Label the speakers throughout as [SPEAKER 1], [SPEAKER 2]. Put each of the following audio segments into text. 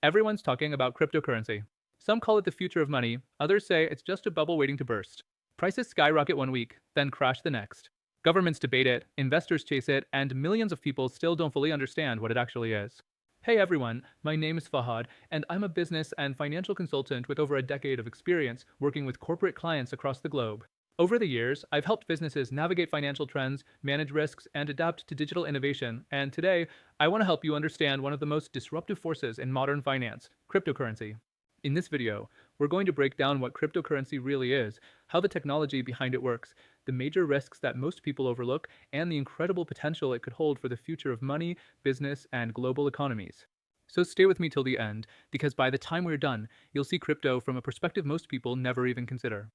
[SPEAKER 1] Everyone's talking about cryptocurrency. Some call it the future of money, others say it's just a bubble waiting to burst. Prices skyrocket one week, then crash the next. Governments debate it, investors chase it, and millions of people still don't fully understand what it actually is. Hey everyone, my name is Fahad, and I'm a business and financial consultant with over a decade of experience working with corporate clients across the globe. Over the years, I've helped businesses navigate financial trends, manage risks, and adapt to digital innovation, and today, I want to help you understand one of the most disruptive forces in modern finance, cryptocurrency. In this video, we're going to break down what cryptocurrency really is, how the technology behind it works, the major risks that most people overlook, and the incredible potential it could hold for the future of money, business, and global economies. So stay with me till the end, because by the time we're done, you'll see crypto from a perspective most people never even consider.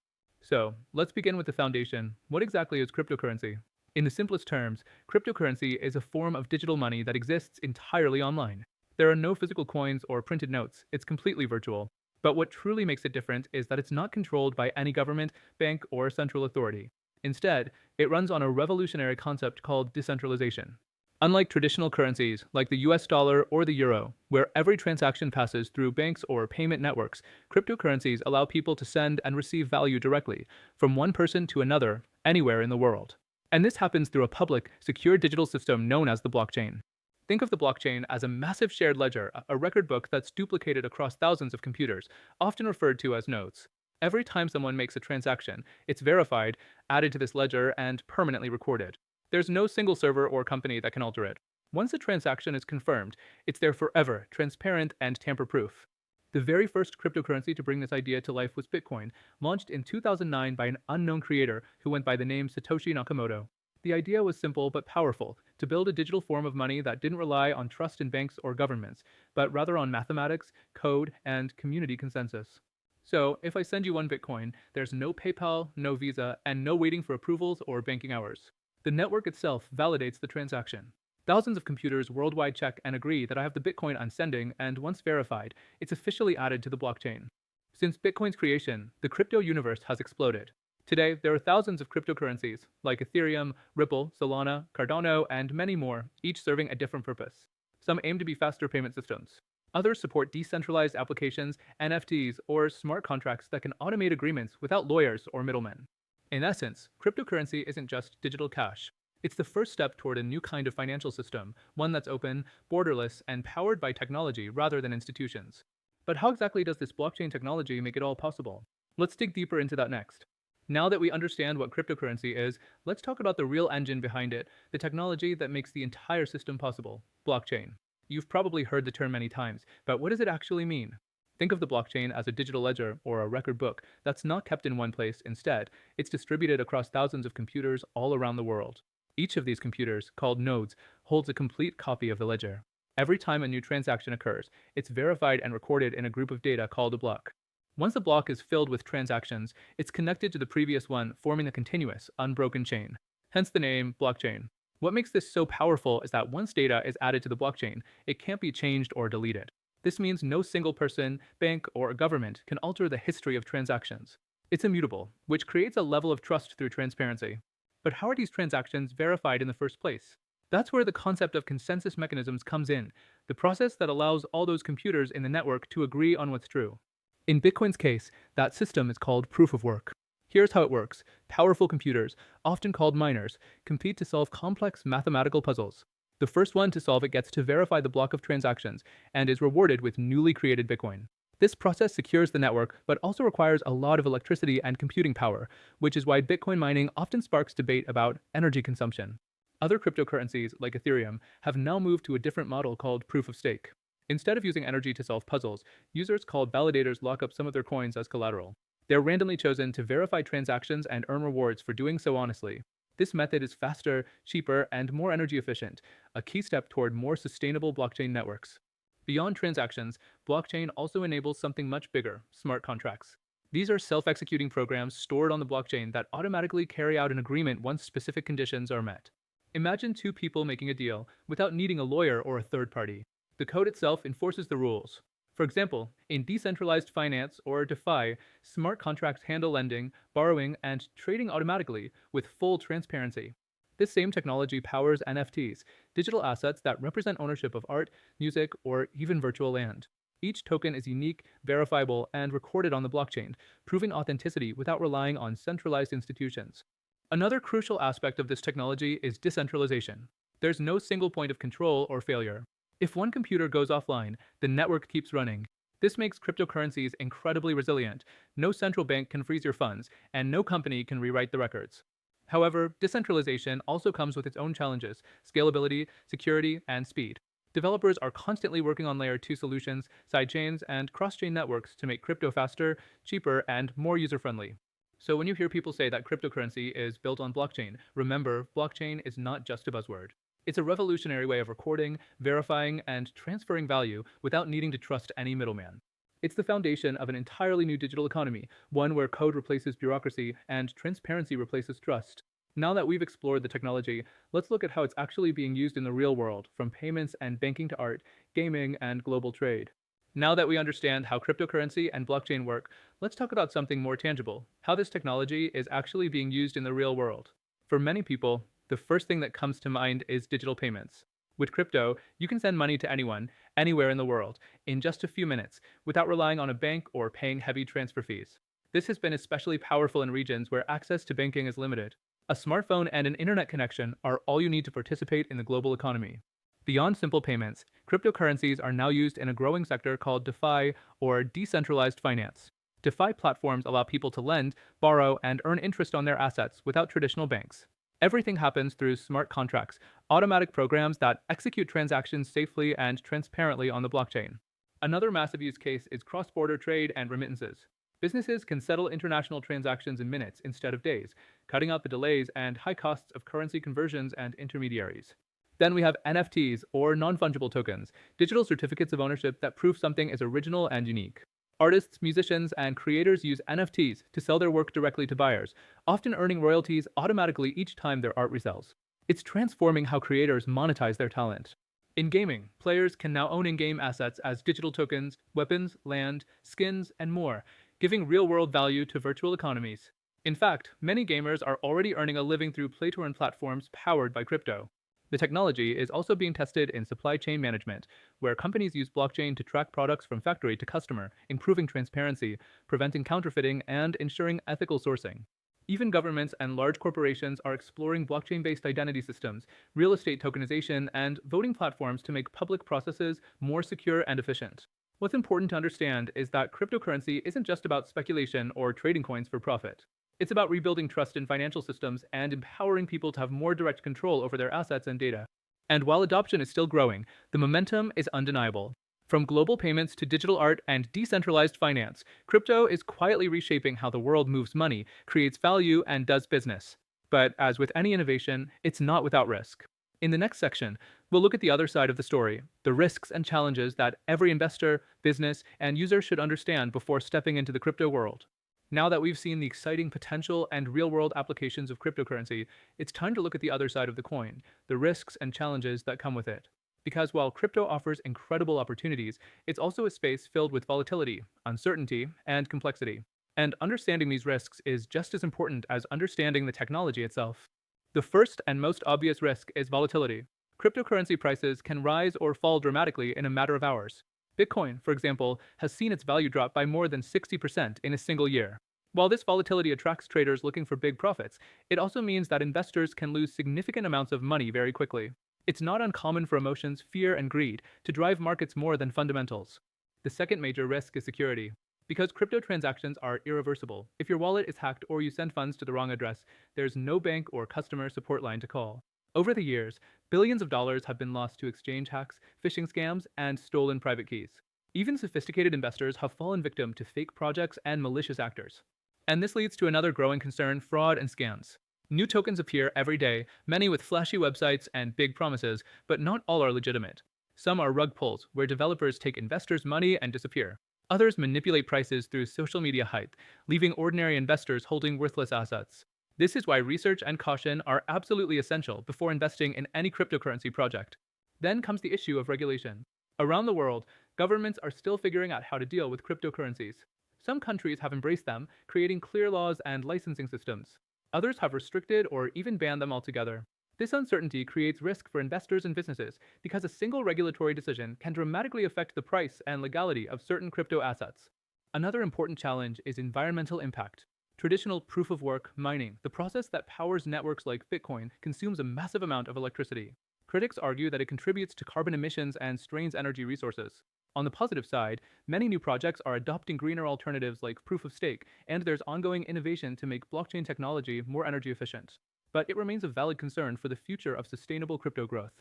[SPEAKER 1] So, let's begin with the foundation. What exactly is cryptocurrency? In the simplest terms, cryptocurrency is a form of digital money that exists entirely online. There are no physical coins or printed notes, it's completely virtual. But what truly makes it different is that it's not controlled by any government, bank, or central authority. Instead, it runs on a revolutionary concept called decentralization. Unlike traditional currencies like the US dollar or the euro, where every transaction passes through banks or payment networks, cryptocurrencies allow people to send and receive value directly from one person to another anywhere in the world. And this happens through a public, secure digital system known as the blockchain. Think of the blockchain as a massive shared ledger, a record book that's duplicated across thousands of computers, often referred to as nodes. Every time someone makes a transaction, it's verified, added to this ledger, and permanently recorded. There's no single server or company that can alter it. Once a transaction is confirmed, it's there forever, transparent, and tamper-proof. The very first cryptocurrency to bring this idea to life was Bitcoin, launched in 2009 by an unknown creator who went by the name Satoshi Nakamoto. The idea was simple but powerful, to build a digital form of money that didn't rely on trust in banks or governments, but rather on mathematics, code, and community consensus. So, if I send you one Bitcoin, there's no PayPal, no Visa, and no waiting for approvals or banking hours. The network itself validates the transaction. Thousands of computers worldwide check and agree that I have the Bitcoin I'm sending, and once verified, it's officially added to the blockchain. Since Bitcoin's creation, the crypto universe has exploded. Today, there are thousands of cryptocurrencies, like Ethereum, Ripple, Solana, Cardano, and many more, each serving a different purpose. Some aim to be faster payment systems. Others support decentralized applications, NFTs, or smart contracts that can automate agreements without lawyers or middlemen. In essence, cryptocurrency isn't just digital cash. It's the first step toward a new kind of financial system, one that's open, borderless, and powered by technology rather than institutions. But how exactly does this blockchain technology make it all possible? Let's dig deeper into that next. Now that we understand what cryptocurrency is, let's talk about the real engine behind it, the technology that makes the entire system possible, blockchain. You've probably heard the term many times, but what does it actually mean? Think of the blockchain as a digital ledger or a record book that's not kept in one place. Instead, it's distributed across thousands of computers all around the world. Each of these computers, called nodes, holds a complete copy of the ledger. Every time a new transaction occurs, it's verified and recorded in a group of data called a block. Once a block is filled with transactions, it's connected to the previous one, forming a continuous, unbroken chain. Hence the name blockchain. What makes this so powerful is that once data is added to the blockchain, it can't be changed or deleted. This means no single person, bank, or government can alter the history of transactions. It's immutable, which creates a level of trust through transparency. But how are these transactions verified in the first place? That's where the concept of consensus mechanisms comes in, the process that allows all those computers in the network to agree on what's true. In Bitcoin's case, that system is called proof of work. Here's how it works. Powerful computers, often called miners, compete to solve complex mathematical puzzles. The first one to solve it gets to verify the block of transactions and is rewarded with newly created Bitcoin. This process secures the network, but also requires a lot of electricity and computing power, which is why Bitcoin mining often sparks debate about energy consumption. Other cryptocurrencies, like Ethereum, have now moved to a different model called proof of stake. Instead of using energy to solve puzzles, users called validators lock up some of their coins as collateral. They're randomly chosen to verify transactions and earn rewards for doing so honestly. This method is faster, cheaper, and more energy efficient, a key step toward more sustainable blockchain networks. Beyond transactions, blockchain also enables something much bigger, smart contracts. These are self-executing programs stored on the blockchain that automatically carry out an agreement once specific conditions are met. Imagine two people making a deal without needing a lawyer or a third party. The code itself enforces the rules. For example, in decentralized finance or DeFi, smart contracts handle lending, borrowing, and trading automatically with full transparency. This same technology powers NFTs, digital assets that represent ownership of art, music, or even virtual land. Each token is unique, verifiable, and recorded on the blockchain, proving authenticity without relying on centralized institutions. Another crucial aspect of this technology is decentralization. There's no single point of control or failure. If one computer goes offline, the network keeps running. This makes cryptocurrencies incredibly resilient. No central bank can freeze your funds, and no company can rewrite the records. However, decentralization also comes with its own challenges: scalability, security, and speed. Developers are constantly working on layer 2 solutions, sidechains, and cross-chain networks to make crypto faster, cheaper, and more user-friendly. So when you hear people say that cryptocurrency is built on blockchain, remember, blockchain is not just a buzzword. It's a revolutionary way of recording, verifying, and transferring value without needing to trust any middleman. It's the foundation of an entirely new digital economy, one where code replaces bureaucracy and transparency replaces trust. Now that we've explored the technology, let's look at how it's actually being used in the real world, from payments and banking to art, gaming, and global trade. Now that we understand how cryptocurrency and blockchain work, let's talk about something more tangible: how this technology is actually being used in the real world. For many people, the first thing that comes to mind is digital payments. With crypto, you can send money to anyone, anywhere in the world, in just a few minutes, without relying on a bank or paying heavy transfer fees. This has been especially powerful in regions where access to banking is limited. A smartphone and an internet connection are all you need to participate in the global economy. Beyond simple payments, cryptocurrencies are now used in a growing sector called DeFi, or decentralized finance. DeFi platforms allow people to lend, borrow, and earn interest on their assets without traditional banks. Everything happens through smart contracts, automatic programs that execute transactions safely and transparently on the blockchain. Another massive use case is cross-border trade and remittances. Businesses can settle international transactions in minutes instead of days, cutting out the delays and high costs of currency conversions and intermediaries. Then we have NFTs, or non-fungible tokens, digital certificates of ownership that prove something is original and unique. Artists, musicians, and creators use NFTs to sell their work directly to buyers, often earning royalties automatically each time their art resells. It's transforming how creators monetize their talent. In gaming, players can now own in-game assets as digital tokens, weapons, land, skins, and more, giving real-world value to virtual economies. In fact, many gamers are already earning a living through play-to-earn platforms powered by crypto. The technology is also being tested in supply chain management, where companies use blockchain to track products from factory to customer, improving transparency, preventing counterfeiting, and ensuring ethical sourcing. Even governments and large corporations are exploring blockchain-based identity systems, real estate tokenization, and voting platforms to make public processes more secure and efficient. What's important to understand is that cryptocurrency isn't just about speculation or trading coins for profit. It's about rebuilding trust in financial systems and empowering people to have more direct control over their assets and data. And while adoption is still growing, the momentum is undeniable. From global payments to digital art and decentralized finance, crypto is quietly reshaping how the world moves money, creates value, and does business. But as with any innovation, it's not without risk. In the next section, we'll look at the other side of the story: the risks and challenges that every investor, business, and user should understand before stepping into the crypto world. Now that we've seen the exciting potential and real-world applications of cryptocurrency, it's time to look at the other side of the coin: the risks and challenges that come with it. Because while crypto offers incredible opportunities, it's also a space filled with volatility, uncertainty, and complexity. And understanding these risks is just as important as understanding the technology itself. The first and most obvious risk is volatility. Cryptocurrency prices can rise or fall dramatically in a matter of hours. Bitcoin, for example, has seen its value drop by more than 60% in a single year. While this volatility attracts traders looking for big profits, it also means that investors can lose significant amounts of money very quickly. It's not uncommon for emotions, fear, and greed to drive markets more than fundamentals. The second major risk is security. Because crypto transactions are irreversible, if your wallet is hacked or you send funds to the wrong address, there's no bank or customer support line to call. Over the years, billions of dollars have been lost to exchange hacks, phishing scams, and stolen private keys. Even sophisticated investors have fallen victim to fake projects and malicious actors. And this leads to another growing concern: fraud and scams. New tokens appear every day, many with flashy websites and big promises, but not all are legitimate. Some are rug pulls, where developers take investors' money and disappear. Others manipulate prices through social media hype, leaving ordinary investors holding worthless assets. This is why research and caution are absolutely essential before investing in any cryptocurrency project. Then comes the issue of regulation. Around the world, governments are still figuring out how to deal with cryptocurrencies. Some countries have embraced them, creating clear laws and licensing systems. Others have restricted or even banned them altogether. This uncertainty creates risk for investors and businesses because a single regulatory decision can dramatically affect the price and legality of certain crypto assets. Another important challenge is environmental impact. Traditional proof of work mining, the process that powers networks like Bitcoin, consumes a massive amount of electricity. Critics argue that it contributes to carbon emissions and strains energy resources. On the positive side, many new projects are adopting greener alternatives like proof of stake, and there's ongoing innovation to make blockchain technology more energy efficient. But it remains a valid concern for the future of sustainable crypto growth.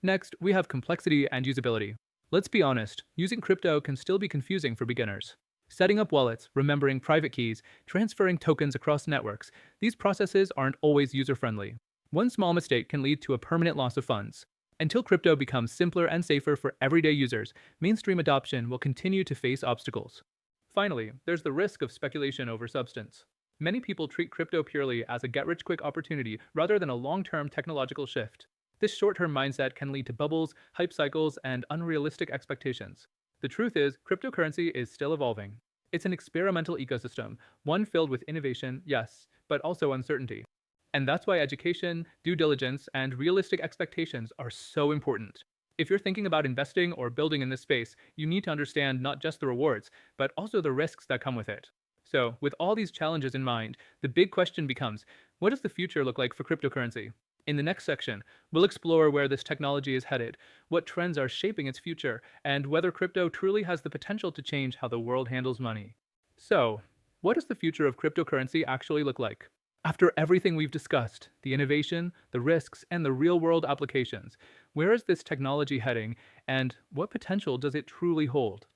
[SPEAKER 1] Next, we have complexity and usability. Let's be honest, using crypto can still be confusing for beginners. Setting up wallets, remembering private keys, transferring tokens across networks, these processes aren't always user-friendly. One small mistake can lead to a permanent loss of funds. Until crypto becomes simpler and safer for everyday users, mainstream adoption will continue to face obstacles. Finally, there's the risk of speculation over substance. Many people treat crypto purely as a get-rich-quick opportunity rather than a long-term technological shift. This short-term mindset can lead to bubbles, hype cycles, and unrealistic expectations. The truth is, cryptocurrency is still evolving. It's an experimental ecosystem, one filled with innovation, yes, but also uncertainty. And that's why education, due diligence, and realistic expectations are so important. If you're thinking about investing or building in this space, you need to understand not just the rewards, but also the risks that come with it. So, with all these challenges in mind, the big question becomes, what does the future look like for cryptocurrency? In the next section, we'll explore where this technology is headed, what trends are shaping its future, and whether crypto truly has the potential to change how the world handles money. So, what does the future of cryptocurrency actually look like? After everything we've discussed, the innovation, the risks, and the real-world applications, where is this technology heading, and what potential does it truly hold?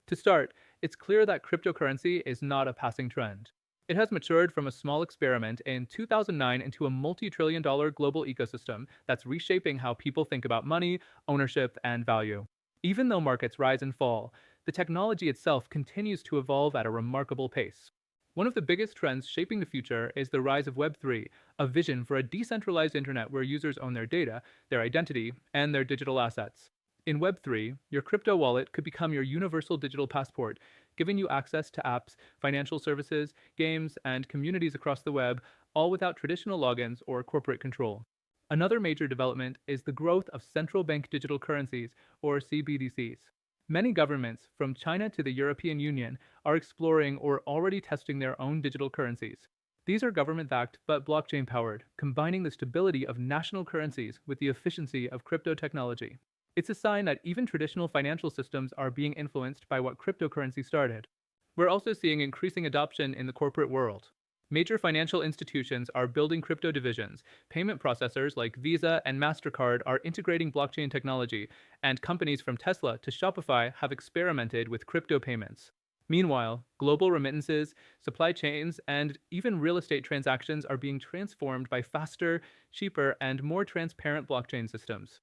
[SPEAKER 1] To start, it's clear that cryptocurrency is not a passing trend. It has matured from a small experiment in 2009 into a multi-trillion-dollar global ecosystem that's reshaping how people think about money, ownership, and value. Even though markets rise and fall, the technology itself continues to evolve at a remarkable pace. One of the biggest trends shaping the future is the rise of Web3, a vision for a decentralized internet where users own their data, their identity, and their digital assets. In Web3, your crypto wallet could become your universal digital passport, giving you access to apps, financial services, games, and communities across the web, all without traditional logins or corporate control. Another major development is the growth of central bank digital currencies, or CBDCs. Many governments, from China to the European Union, are exploring or already testing their own digital currencies. These are government-backed but blockchain-powered, combining the stability of national currencies with the efficiency of crypto technology. It's a sign that even traditional financial systems are being influenced by what cryptocurrency started. We're also seeing increasing adoption in the corporate world. Major financial institutions are building crypto divisions, payment processors like Visa and MasterCard are integrating blockchain technology, and companies from Tesla to Shopify have experimented with crypto payments. Meanwhile, global remittances, supply chains, and even real estate transactions are being transformed by faster, cheaper, and more transparent blockchain systems.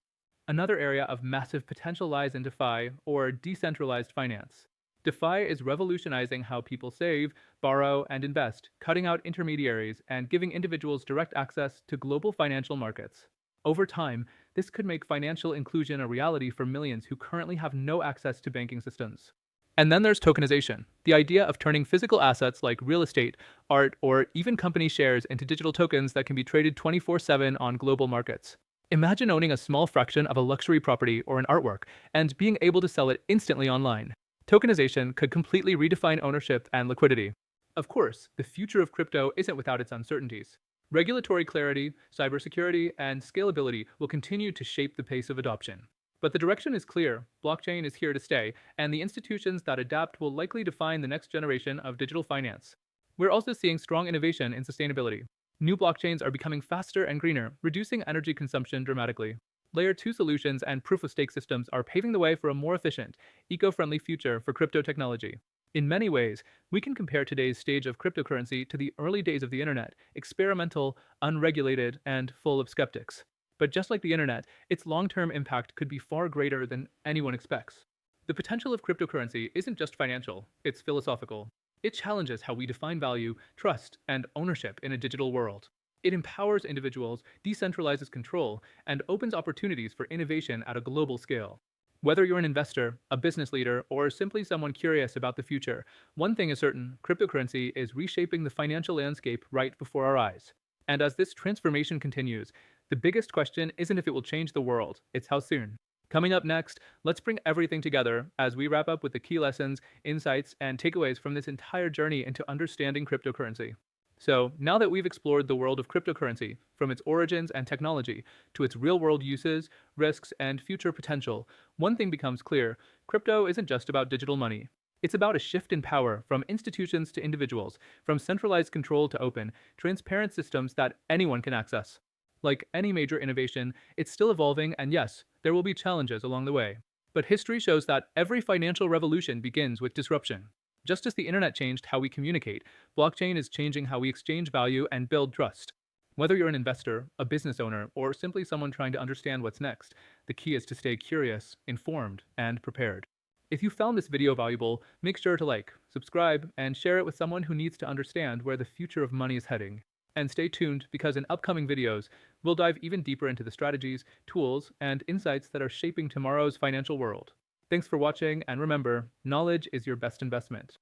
[SPEAKER 1] Another area of massive potential lies in DeFi, or decentralized finance. DeFi is revolutionizing how people save, borrow, and invest, cutting out intermediaries and giving individuals direct access to global financial markets. Over time, this could make financial inclusion a reality for millions who currently have no access to banking systems. And then there's tokenization, the idea of turning physical assets like real estate, art, or even company shares into digital tokens that can be traded 24/7 on global markets. Imagine owning a small fraction of a luxury property or an artwork and being able to sell it instantly online. Tokenization could completely redefine ownership and liquidity. Of course, the future of crypto isn't without its uncertainties. Regulatory clarity, cybersecurity, and scalability will continue to shape the pace of adoption. But the direction is clear, blockchain is here to stay, and the institutions that adapt will likely define the next generation of digital finance. We're also seeing strong innovation in sustainability. New blockchains are becoming faster and greener, reducing energy consumption dramatically. Layer 2 solutions and proof-of-stake systems are paving the way for a more efficient, eco-friendly future for crypto technology. In many ways, we can compare today's stage of cryptocurrency to the early days of the internet, experimental, unregulated, and full of skeptics. But just like the internet, its long-term impact could be far greater than anyone expects. The potential of cryptocurrency isn't just financial, it's philosophical. It challenges how we define value, trust, and ownership in a digital world. It empowers individuals, decentralizes control, and opens opportunities for innovation at a global scale. Whether you're an investor, a business leader, or simply someone curious about the future, one thing is certain, cryptocurrency is reshaping the financial landscape right before our eyes. And as this transformation continues, The biggest question isn't if it will change the world, it's how soon. Coming up next, let's bring everything together as we wrap up with the key lessons, insights, and takeaways from this entire journey into understanding cryptocurrency. So, now that we've explored the world of cryptocurrency, from its origins and technology to its real world uses, risks, and future potential, one thing becomes clear: crypto isn't just about digital money. It's about a shift in power from institutions to individuals, from centralized control to open, transparent systems that anyone can access. Like any major innovation, it's still evolving, and yes, there will be challenges along the way. But history shows that every financial revolution begins with disruption. Just as the internet changed how we communicate, blockchain is changing how we exchange value and build trust. Whether you're an investor, a business owner, or simply someone trying to understand what's next, the key is to stay curious, informed, and prepared. If you found this video valuable, make sure to like, subscribe, and share it with someone who needs to understand where the future of money is heading. And stay tuned because in upcoming videos, we'll dive even deeper into the strategies, tools, and insights that are shaping tomorrow's financial world. Thanks for watching, and remember, knowledge is your best investment.